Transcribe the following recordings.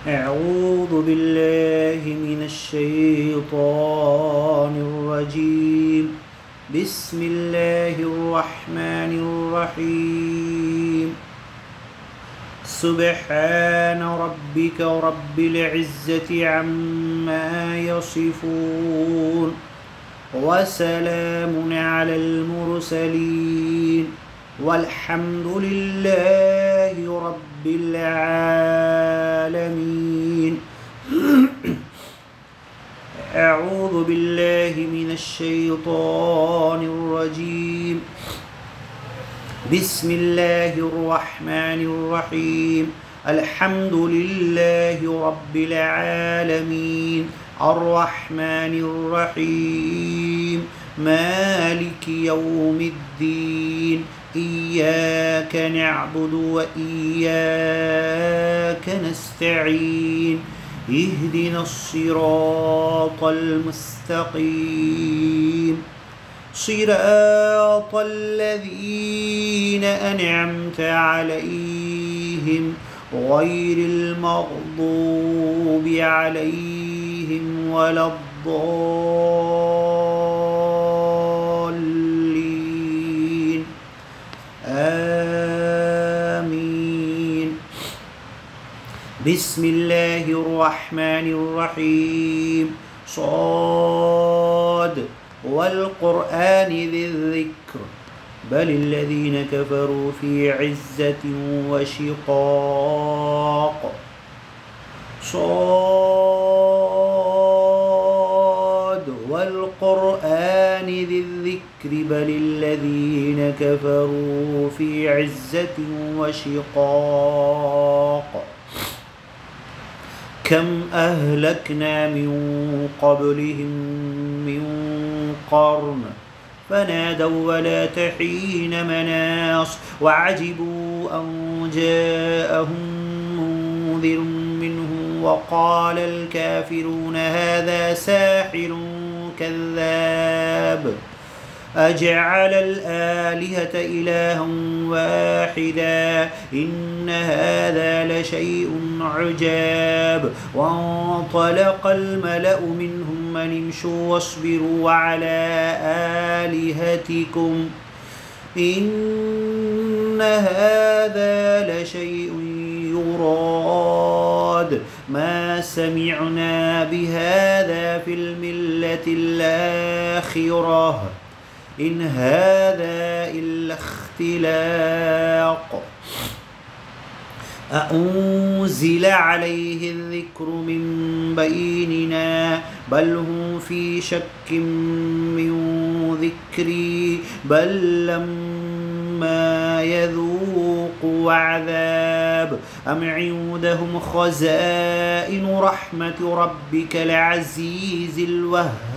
أعوذ بالله من الشيطان الرجيم. بسم الله الرحمن الرحيم. سبحان ربك رب العزة عما يصفون وسلام على المرسلين والحمد لله رب العالمين. أعوذ بالله من الشيطان الرجيم. بسم الله الرحمن الرحيم. الحمد لله رب العالمين الرحمن الرحيم مالك يوم الدين. إياك نعبد وإياك نستعين. اهدنا الصراط المستقيم صراط الذين أنعمت عليهم غير المغضوب عليهم ولا الضالين. آمين. بسم الله الرحمن الرحيم. صاد والقرآن ذي الذكر بل الذين كفروا في عزة وشقاق. صاد والقرآن ذي الذكر بل الذين كفروا في عزة وشقاق. كم أهلكنا من قبلهم من قرن فنادوا ولا تحين مناص وعجبوا أن جاءهم منذر منهم وقال الكافرون هذا ساحر كذاب أجعل الآلهة إلها واحدا إن هذا لشيء عجاب. وانطلق الملأ منهم أن امشوا واصبروا على آلهتكم إن هذا لشيء يراد ما سمعنا بهذا في الملة الآخرة إن هذا إلا اختلاق. أأنزل عليه الذكر من بيننا بل هم في شك من ذكري بل لما يذوقوا عذاب أم عندهم خزائن رحمة ربك العزيز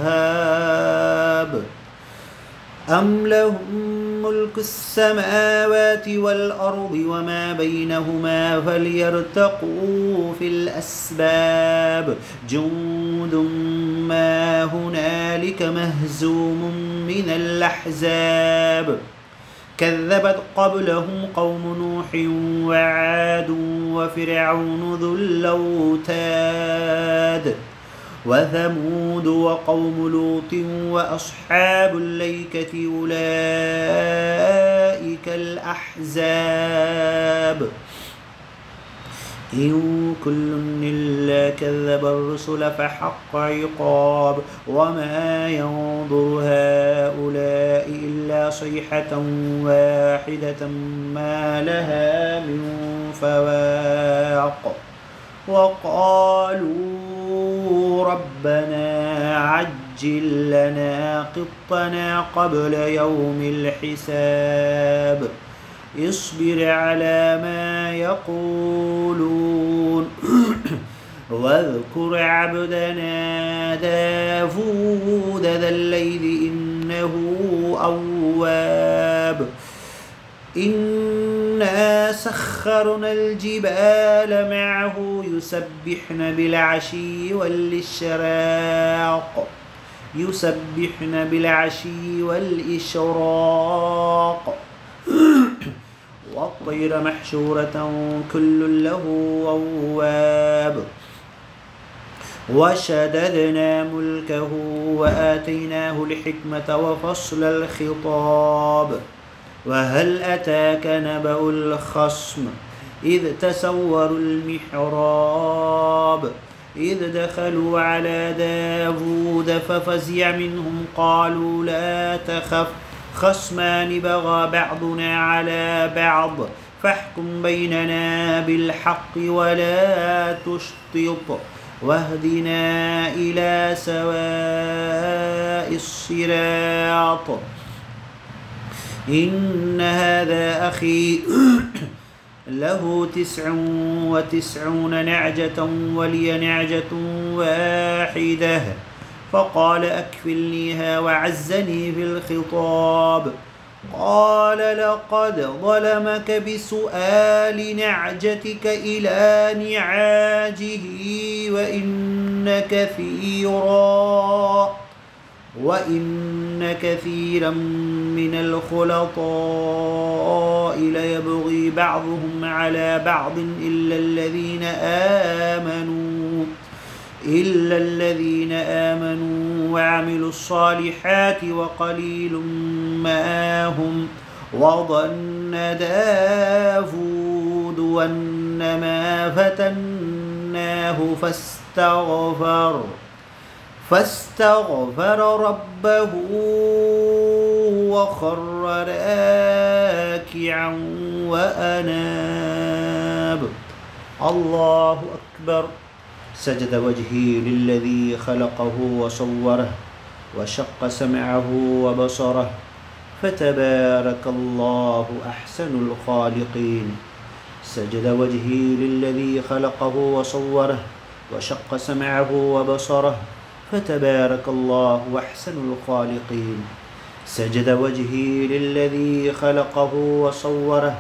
الوهاب أم لهم ملك السماوات والأرض وما بينهما فليرتقوا في الأسباب. جند ما هنالك مهزوم من الأحزاب كذبت قبلهم قوم نوح وعاد وفرعون ذو الأوتاد وثمود وقوم لوط وأصحاب الأيكة أولئك الأحزاب إن كل إلا كذب الرسل فحق عقاب وما ينظر هؤلاء إلا صيحة واحدة ما لها من فواق. وقالوا ربنا عجل لنا قطنا قبل يوم الحساب اصبر على ما يقولون واذكر عبدنا داود ذا الليل إنه أواب. إنا سخرنا الجبال معه يسبحن بالعشي والإشراق والطير محشورة كل له أواب وشددنا ملكه وآتيناه الحكمة وفصل الخطاب وهل أتاك نبأ الخصم إذ تسوروا المحراب إذ دخلوا على داود ففزع منهم قالوا لا تخف خصمان بغى بعضنا على بعض فاحكم بيننا بالحق ولا تشطط واهدنا إلى سواء الصراط إن هذا أخي له 99 نعجة ولي نعجة واحدة فقال أكفلنيها وعزني في الخطاب قال لقد ظلمك بسؤال نعجتك إلى نعاجه وإن كثيرا من الخلطاء ليبغي بعضهم على بعض إلا الذين آمنوا وعملوا الصالحات وقليل ما هم وظن داود أنما فتناه فاستغفر ربه وخر راكعا وأناب الله أكبر سجد وجهي للذي خلقه وصوره وشق سمعه وبصره فتبارك الله أحسن الخالقين سجد وجهي للذي خلقه وصوره وشق سمعه وبصره فتبارك الله أحسن الخالقين سجد وجهي للذي خلقه وصوره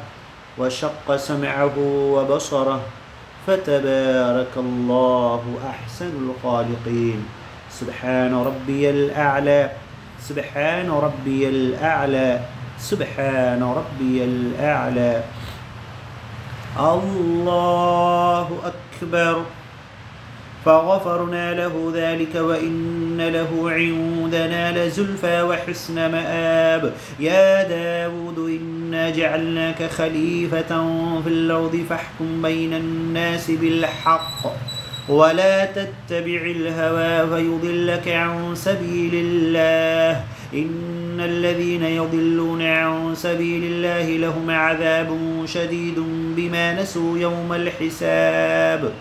وشق سمعه وبصره فتبارك الله أحسن الخالقين سبحان ربي الأعلى سبحان ربي الأعلى سبحان ربي الأعلى الله أكبر فغفرنا له ذلك وإن له عندنا لزلفى وحسن مآب يا داود إنا جعلناك خليفة في الأرض فاحكم بين الناس بالحق ولا تتبع الهوى فيضلك عن سبيل الله إن الذين يضلون عن سبيل الله لهم عذاب شديد بما نسوا يوم الحساب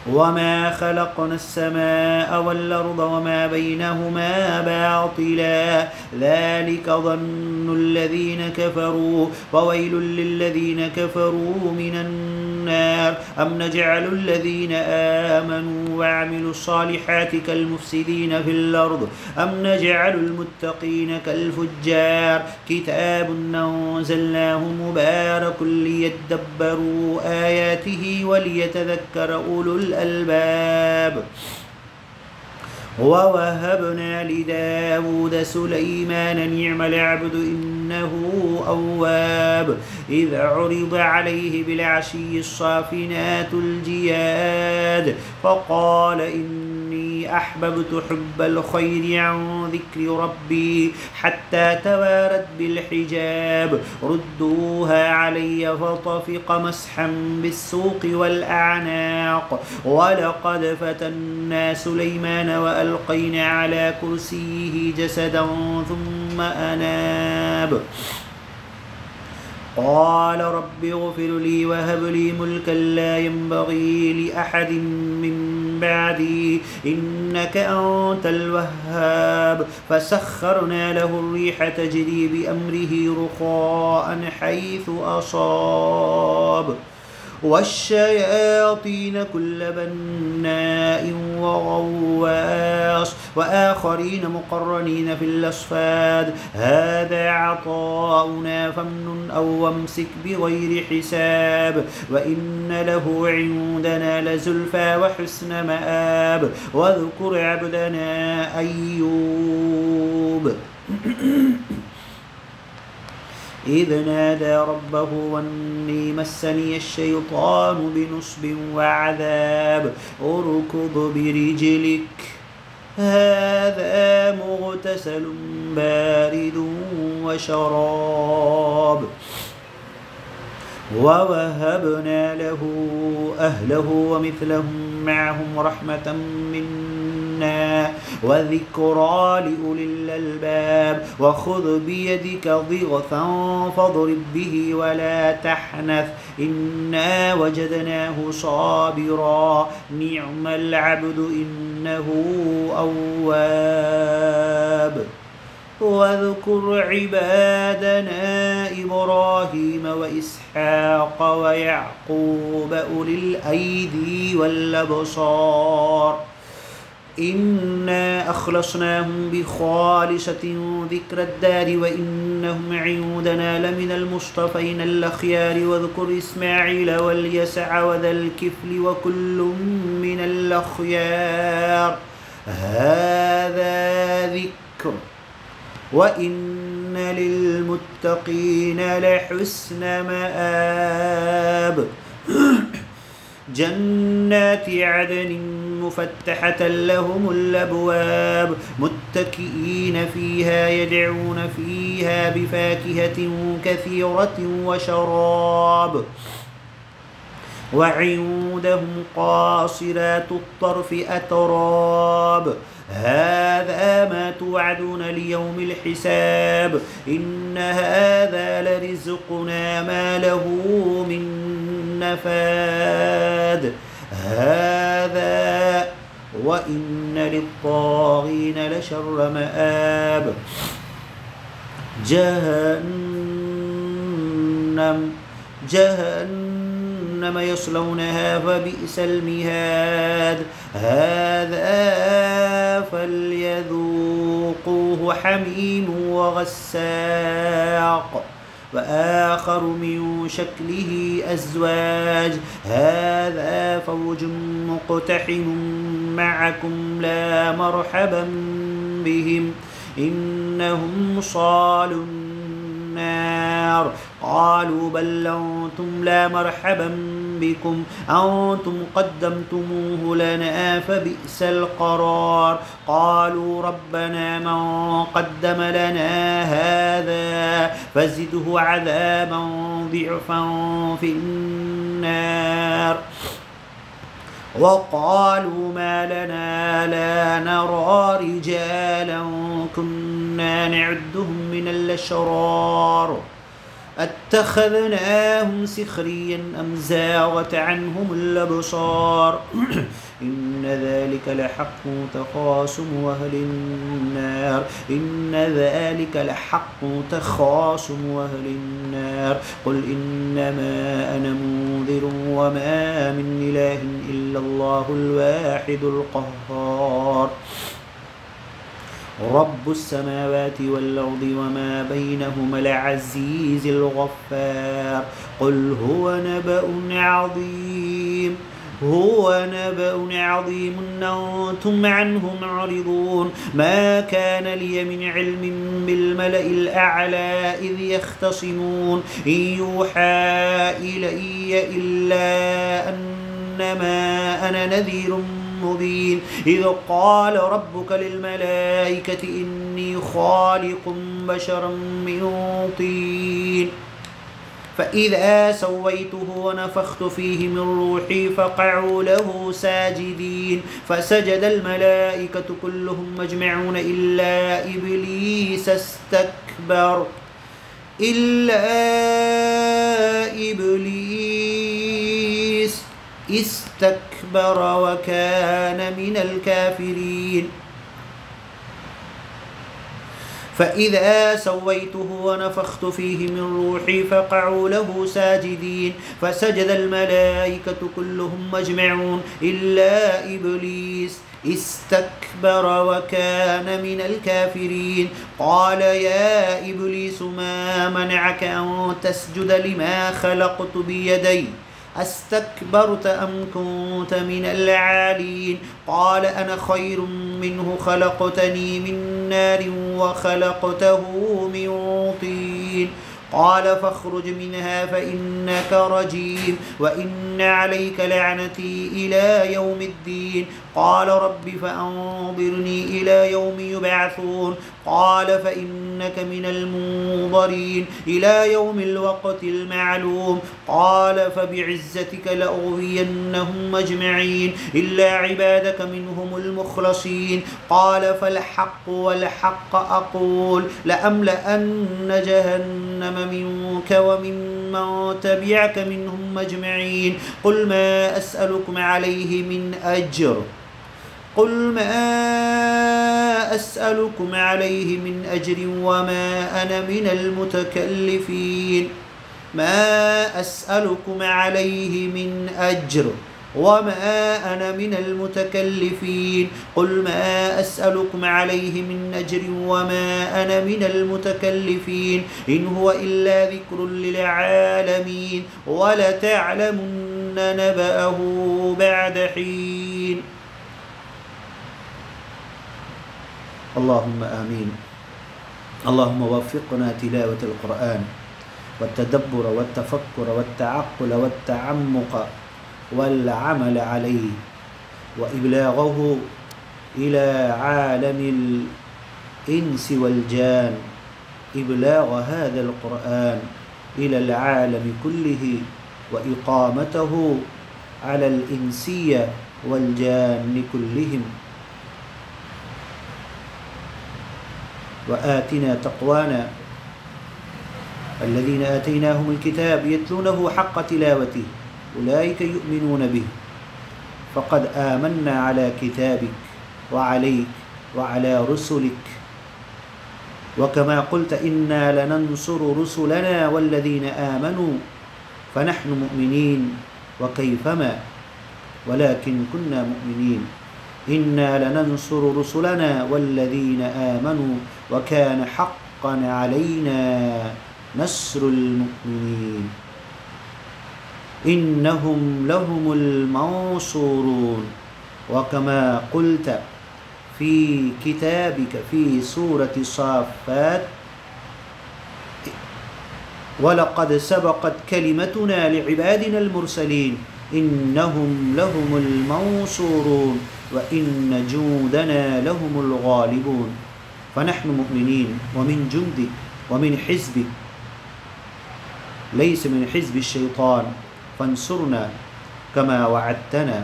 وما خلقنا السماء والأرض وما بينهما باطلا ذلك ظن الذين كفروا وويل للذين كفروا من النار أم نجعل الذين آمنوا وعملوا الصالحات كالمفسدين في الأرض أم نجعل المتقين كالفجار كتاب أنزلناه مبارك ليدبروا آياته وليتذكر أولو الألباب ووهبنا لداود سليمان نعم العبد إنه أواب إذ عرض عليه بالعشي الصافنات الجياد فقال إني أحببت حب الخير عن ذكر ربي حتى توارت بالحجاب ردوها علي فطفق مسحا بالسوق والأعناق ولقد فتنا سليمان وألقينا على كرسيه جسدا ثم أناب قال رب اغفر لي وهب لي ملكا لا ينبغي لأحد من بعدي إنك أنت الوهاب فسخرنا له الريح تجري بأمره رخاء حيث أصاب والشياطين كل بناء وغواص وآخرين مقرنين في الأصفاد هذا عطاؤنا فامنن أو امسك بغير حساب وإن له عندنا لزلفى وحسن مآب واذكر عبدنا أيوب إذ نادى ربه أني مسني الشيطان بنصب وعذاب اركض برجلك هذا مغتسل بارد وشراب ووهبنا له أهله ومثلهم معهم رحمة منا وذكرى لأولي الألباب وخذ بيدك ضغثا فاضرب به ولا تحنث إنا وجدناه صابرا نعم العبد إنه أواب واذكر عبادنا إبراهيم وإسحاق ويعقوب أولي الأيدي والأبصار إنا أخلصناهم بخالصة ذكر الدار وإنهم عندنا لمن المصطفين الأخيار واذكر إسماعيل واليسع وذا الكفل وكل من الأخيار هذا ذكر وإن للمتقين لحسن مآب جنات عدن مفتحة لهم الأبواب متكئين فيها يدعون فيها بفاكهة كثيرة وشراب وعندهم قاصرات الطرف أتراب هذا ما توعدون ليوم الحساب إن هذا لرزقنا ما له من نفاد هذا وإن للطاغين لشر مآب جهنم يصلونها فبئس المهاد هذا فليذوقوه حميم وغساق وآخر من شكله أزواج هذا فوج مقتحم معكم لا مرحبا بهم إنهم صالوا النار قالوا بل أنتم لا مرحبا بكم أنتم قدمتموه لنا فبئس القرار قالوا ربنا من قدم لنا هذا فزده عذابا ضعفا في النار وقالوا ما لنا لا نرى رجالا كنا نعدهم من الأشرار اتخذناهم سخريا أم زاغت عنهم الأبصار إن ذلك لحق تخاصم أهل النار إن ذلك لحق تخاصم أهل النار قل إنما أنا منذر وما من إله إلا الله الواحد القهار رب السماوات والأرض وما بينهما العزيز الغفار قل هو نبأ عظيم أنتم عنه معرضون ما كان لي من علم بالملأ الأعلى إذ يختصمون إن يوحى إلي إلا أنما أنا نذير مبين إذ قال ربك للملائكة إني خالق بشرا من طين فإذا سويته ونفخت فيه من روحي فقعوا له ساجدين فسجد الملائكة كلهم مجمعون إلا إبليس استكبر وكان من الكافرين فإذا سويته ونفخت فيه من روحي فقعوا له ساجدين فسجد الملائكة كلهم مجمعون إلا إبليس استكبر وكان من الكافرين قال يا إبليس ما منعك أن تسجد لما خلقت بيدي أستكبرت أم كنت من العالين قال أنا خير منه خلقتني من نار وخلقته من طين قال فاخرج منها فإنك رجيم وإن عليك لعنتي إلى يوم الدين. قال رب فأنظرني إلى يوم يبعثون. قال فإنك من المنظرين إلى يوم الوقت المعلوم. قال فبعزتك لأغوينهم أجمعين إلا عبادك منهم المخلصين. قال فالحق والحق أقول لأملأن جهنم منك وممن تبعك منهم أجمعين. قل ما أسألكم عليه من أجر وما أنا من المتكلفين. قل ما أسألكم عليه من أجر وما أنا من المتكلفين إن هو إلا ذكر للعالمين ولتعلمن نبأه بعد حين. اللهم آمين. اللهم وفقنا تلاوة القرآن والتدبر والتفكر والتعقل والتعمق والعمل عليه وإبلاغه إلى عالم الإنس والجان، إبلاغ هذا القرآن إلى العالم كله وإقامته على الإنسية والجان كلهم. وآتنا تقوانا الذين آتيناهم الكتاب يتلونه حق تلاوته أولئك يؤمنون به. فقد آمنا على كتابك وعليك وعلى رسلك، وكما قلت إنا لننصر رسلنا والذين آمنوا فنحن مؤمنين وكيفما ولكن كنا مؤمنين. إنا لننصر رسلنا والذين آمنوا وكان حقا علينا نصر المؤمنين. إنهم لهم المنصورون. وكما قلت في كتابك في سورة الصافات ولقد سبقت كلمتنا لعبادنا المرسلين إنهم لهم المنصورون وإن جندنا لهم الغالبون. فنحن مؤمنين ومن جندك ومن حزبك، ليس من حزب الشيطان، فانصرنا كما وعدتنا.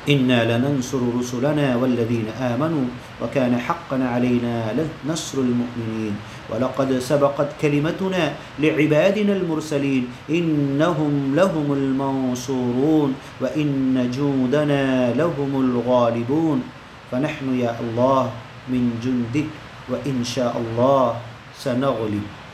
إنا لننصر رسلنا والذين آمنوا وكان حقا علينا نصر المؤمنين. ولقد سبقت كلمتنا لعبادنا المرسلين إنهم لهم المنصورون وإن جندنا لهم الغالبون. فنحن يا الله من جندك وإن شاء الله سنغلب.